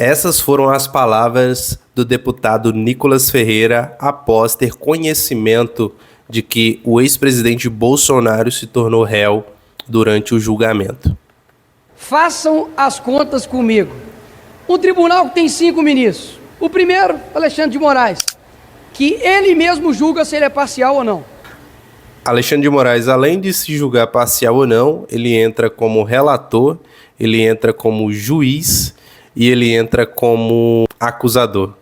Essas foram as palavras do deputado Nicolas Ferreira após ter conhecimento de que o ex-presidente Bolsonaro se tornou réu durante o julgamento. Façam as contas comigo. Um tribunal que tem 5 ministros. O primeiro, Alexandre de Moraes, que ele mesmo julga se ele é parcial ou não. Alexandre de Moraes, além de se julgar parcial ou não, ele entra como relator, ele entra como juiz e ele entra como acusador.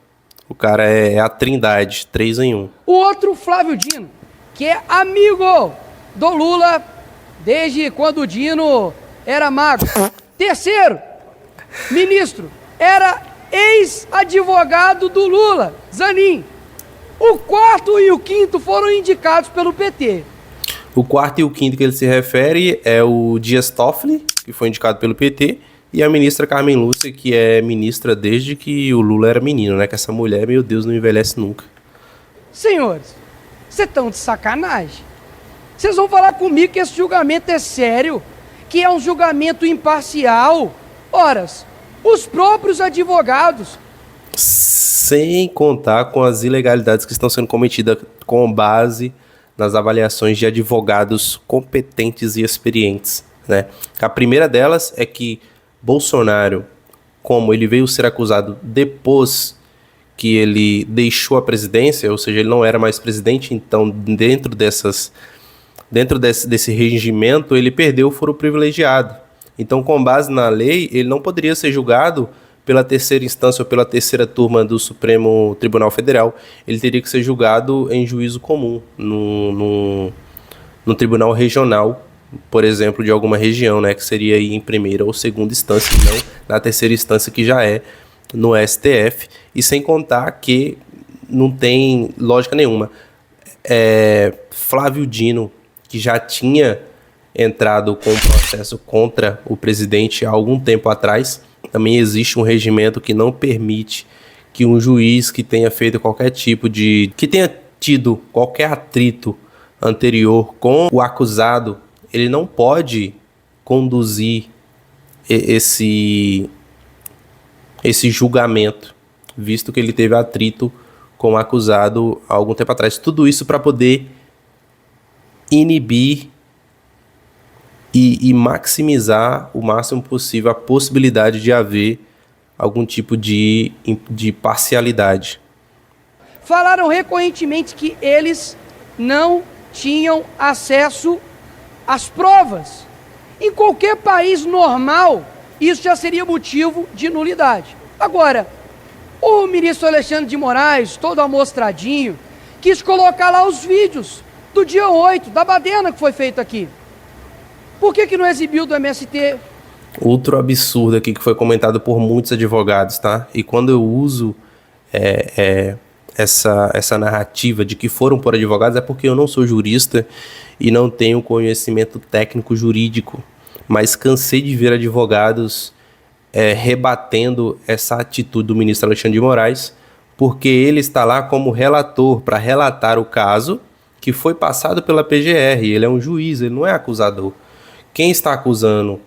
O cara é a trindade, 3 em 1. O outro, Flávio Dino, que é amigo do Lula desde quando o Dino era mago. Terceiro, ministro, era ex-advogado do Lula, Zanin. O quarto e o quinto foram indicados pelo PT. O quarto e o quinto que ele se refere é o Dias Toffoli, que foi indicado pelo PT, e a ministra Carmen Lúcia, que é ministra desde que o Lula era menino, né? Que essa mulher, meu Deus, não envelhece nunca. Senhores, vocês estão de sacanagem. Vocês vão falar comigo que esse julgamento é sério, que é um julgamento imparcial. Ora, os próprios advogados... Sem contar com as ilegalidades que estão sendo cometidas com base nas avaliações de advogados competentes e experientes, né? A primeira delas é que Bolsonaro, como ele veio ser acusado depois que ele deixou a presidência, ou seja, ele não era mais presidente, então dentro desse regimento ele perdeu o foro privilegiado. Então, com base na lei, ele não poderia ser julgado pela terceira instância ou pela terceira turma do Supremo Tribunal Federal. Ele teria que ser julgado em juízo comum, no tribunal regional, por exemplo, de alguma região, né, que seria aí em primeira ou segunda instância, e não na terceira instância, que já é no STF, e sem contar que não tem lógica nenhuma. Flávio Dino, que já tinha entrado com um processo contra o presidente há algum tempo atrás, também existe um regimento que não permite que um juiz que tenha feito qualquer tipo de... que tenha tido qualquer atrito anterior com o acusado, ele não pode conduzir esse julgamento, visto que ele teve atrito com o acusado há algum tempo atrás. Tudo isso para poder inibir e maximizar o máximo possível a possibilidade de haver algum tipo de parcialidade. Falaram recorrentemente que eles não tinham acesso às provas. Em qualquer país normal, isso já seria motivo de nulidade. Agora, o ministro Alexandre de Moraes, todo amostradinho, quis colocar lá os vídeos do dia 8, da baderna que foi feita aqui. Por que não exibiu do MST? Outro absurdo aqui que foi comentado por muitos advogados, tá? E quando eu uso essa narrativa de que foram por advogados, é porque eu não sou jurista e não tenho conhecimento técnico jurídico, mas cansei de ver advogados rebatendo essa atitude do ministro Alexandre de Moraes, porque ele está lá como relator para relatar o caso que foi passado pela PGR. Ele é um juiz, ele não é acusador. Quem está acusando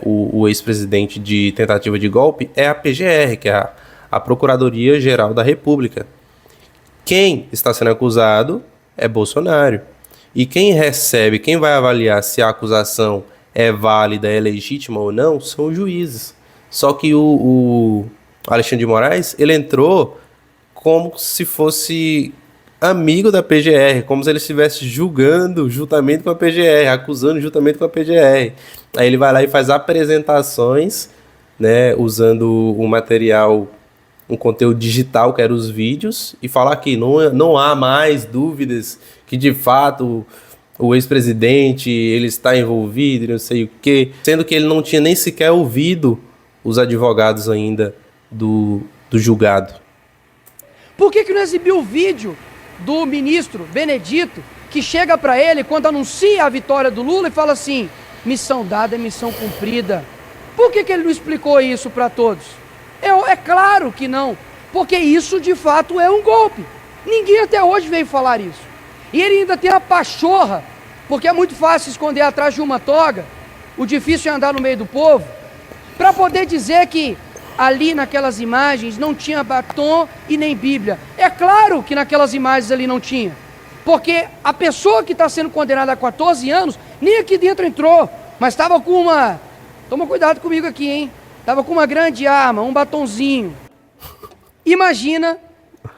o ex-presidente de tentativa de golpe é a PGR, que é a Procuradoria-Geral da República. Quem está sendo acusado é Bolsonaro. E quem vai avaliar se a acusação é válida, é legítima ou não, são os juízes. Só que o Alexandre de Moraes, ele entrou como se fosse amigo da PGR, como se ele estivesse julgando juntamente com a PGR, acusando juntamente com a PGR. Aí ele vai lá e faz apresentações, né, usando o material, um conteúdo digital, que eram os vídeos, e falar que não há mais dúvidas que, de fato, o ex-presidente ele está envolvido, não sei o quê, sendo que ele não tinha nem sequer ouvido os advogados ainda do julgado. Por que não exibiu o vídeo do ministro Benedito, que chega para ele quando anuncia a vitória do Lula e fala assim: missão dada é missão cumprida? Por que ele não explicou isso para todos? É claro que não, porque isso de fato é um golpe. Ninguém até hoje veio falar isso. E ele ainda tem a pachorra, porque é muito fácil esconder atrás de uma toga, o difícil é andar no meio do povo, para poder dizer que ali naquelas imagens não tinha batom e nem Bíblia. É claro que naquelas imagens ali não tinha. Porque a pessoa que está sendo condenada a 14 anos, nem aqui dentro entrou, mas estava com uma... Toma cuidado comigo aqui, hein? Estava com uma grande arma, um batonzinho. Imagina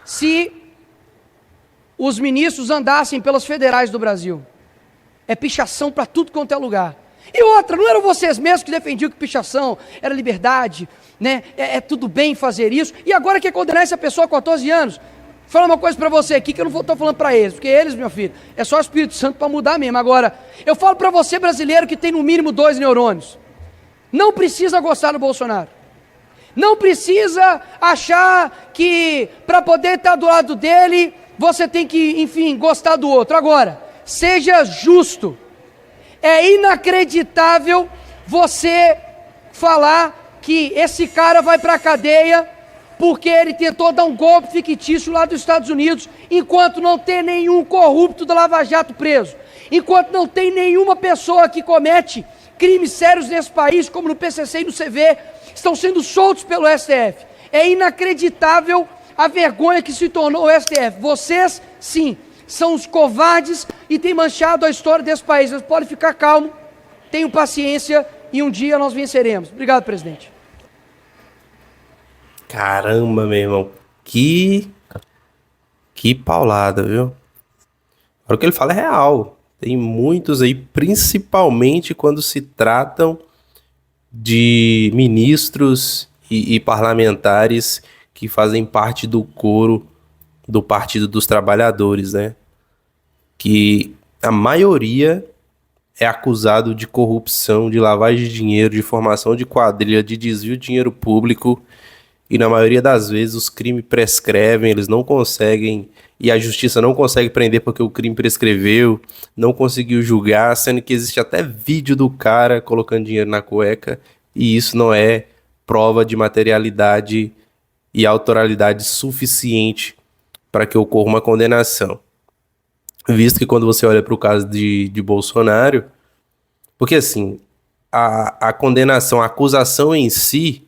se os ministros andassem pelas federais do Brasil. É pichação para tudo quanto é lugar. E outra, não eram vocês mesmos que defendiam que pichação era liberdade, né? É tudo bem fazer isso. E agora quer condenar essa pessoa a 14 anos? Vou falar uma coisa para você aqui que eu não estou falando para eles, porque eles, meu filho, é só o Espírito Santo para mudar mesmo. Agora, eu falo para você, brasileiro, que tem no mínimo 2 neurônios. Não precisa gostar do Bolsonaro. Não precisa achar que para poder estar do lado dele, você tem que, enfim, gostar do outro. Agora, seja justo. É inacreditável você falar que esse cara vai para a cadeia porque ele tentou dar um golpe fictício lá dos Estados Unidos, enquanto não tem nenhum corrupto da Lava Jato preso, enquanto não tem nenhuma pessoa que comete crimes sérios nesse país, como no PCC e no CV, estão sendo soltos pelo STF. É inacreditável a vergonha que se tornou o STF. Vocês, sim, são os covardes e têm manchado a história desse país. Vocês podem ficar calmos, tenham paciência e um dia nós venceremos. Obrigado, presidente. Caramba, meu irmão. Que paulada, viu? O que ele fala é real. Tem muitos aí, principalmente quando se tratam de ministros e parlamentares que fazem parte do coro do Partido dos Trabalhadores, né? Que a maioria é acusado de corrupção, de lavagem de dinheiro, de formação de quadrilha, de desvio de dinheiro público, e na maioria das vezes os crimes prescrevem, eles não conseguem, e a justiça não consegue prender porque o crime prescreveu, não conseguiu julgar, sendo que existe até vídeo do cara colocando dinheiro na cueca, e isso não é prova de materialidade e autoralidade suficiente para que ocorra uma condenação. Visto que quando você olha para o caso de Bolsonaro, porque assim, a condenação, a acusação em si,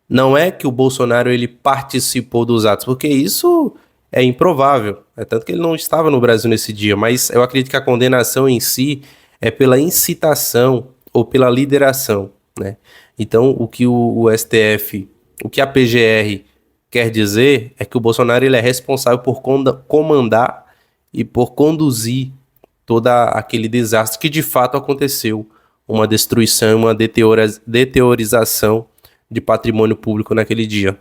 não é que o Bolsonaro ele participou dos atos, porque isso é improvável. É tanto que ele não estava no Brasil nesse dia, mas eu acredito que a condenação em si é pela incitação ou pela lideração, né? Então, o que o STF, o que a PGR quer dizer é que o Bolsonaro ele é responsável por comandar e por conduzir todo aquele desastre que de fato aconteceu, uma destruição, uma deteriorização de patrimônio público naquele dia.